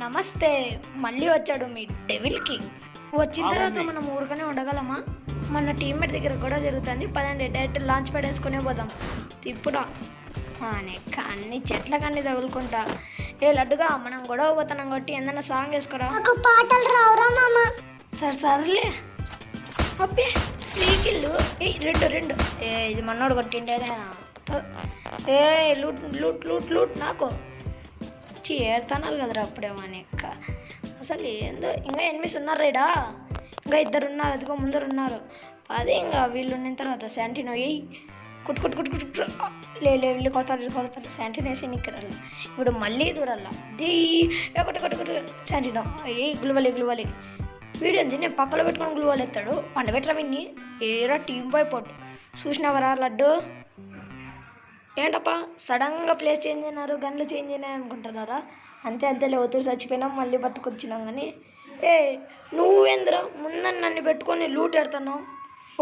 నమస్తే. మళ్ళీ వచ్చాడు మీ డెవిల్కి. వచ్చిన తర్వాత మనం ఊరుగానే ఉండగలమా? మన టీమ్మేట్ దగ్గర కూడా జరుగుతుంది. పదండి డైరెక్ట్ లాంచ్ ప్యాడ్ వేసుకునే పోదాం. తిప్పుడా అన్ని చెట్లకన్నీ తగులుకుంటా. ఏ లడ్డుగా మనం గొడవ పోతున్నాం కాబట్టి ఏదైనా సాంగ్ వేసుకోరా. పాటలు రావురా మామ. సర్లే అబ్బే శ్రీకిల్లు. రెండు ఇది మన్నోడు కొట్టిండేనే. ఏ లూట్ లూట్ లూట్ లూట్ నాకు ఏడుతున్నారు కదరా అప్పుడేమో ఎక్క. అసలు ఏందో ఇంకా ఎనిమిస్ ఉన్నారు రేడా. ఇంకా ఇద్దరు ఉన్నారు, అదిగో ముందరు ఉన్నారు. అదే ఇంకా వీళ్ళు ఉన్న తర్వాత శాంటినో కుట్టు కుట్టు కుట్టు కుట్టు వీళ్ళు కొడతారు శాంటినో వేసి నిక్కరాలి. ఇప్పుడు మళ్ళీ దూరాల దీ ఒకటి కొట్టు కొట్టు శాంటినో గ్లువలి వీడియో ఉంది. నేను పక్కలో పెట్టుకొని గ్లువలు ఎత్తాడు. పండబెట్టరా విన్ని ఏరా టీం బాయ్ పోటు. చూసినావరా లడ్డు? ఏంటప్పా సడన్గా ప్లేస్ చేంజ్ అయినారు, గన్లు చేంజ్ అయినాయి అనుకుంటున్నారా? అంతేలే ఒత్తుడు చచ్చిపోయినాం, మళ్ళీ బతుకొచ్చినాం. కానీ నువ్వేంద్రా ముందర నన్ను పెట్టుకొని లూట్ ఎడుతున్నావు?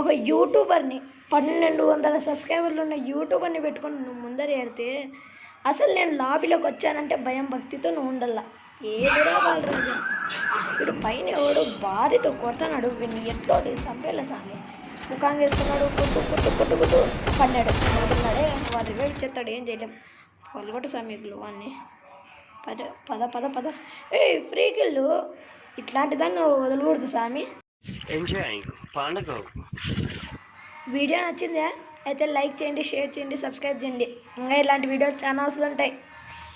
ఒక యూట్యూబర్ని 1200 సబ్స్క్రైబర్లు ఉన్న యూట్యూబర్ని పెట్టుకొని నువ్వు ముందర ఏడితే అసలు నేను లాబీలోకి వచ్చానంటే భయం భక్తితో నువ్వు ఉండల్లా. ఏడురా బాలరాజు వీడు పైన ఎవడు భారీతో కొడుతున్నాడు. వీడిని ఎట్లో చంపేలా సామి. ముఖాన్ని వేసుకున్నాడు. కొట్టు పన్నాడు అనుకున్నాడే. వాడు రివైవ్ ఇచ్చేస్తాడు, ఏం చేయలేం. పొలగొట్టు సమీకులు వాడిని. పద ఫ్రీ కిల్లు. ఇట్లాంటి దాన్ని వదలకూడదు సామి. వీడియో నచ్చిందా? అయితే లైక్ చేయండి, షేర్ చేయండి, సబ్స్క్రైబ్ చేయండి. ఇంకా ఇలాంటి వీడియోలు చాలా వస్తుంటాయి.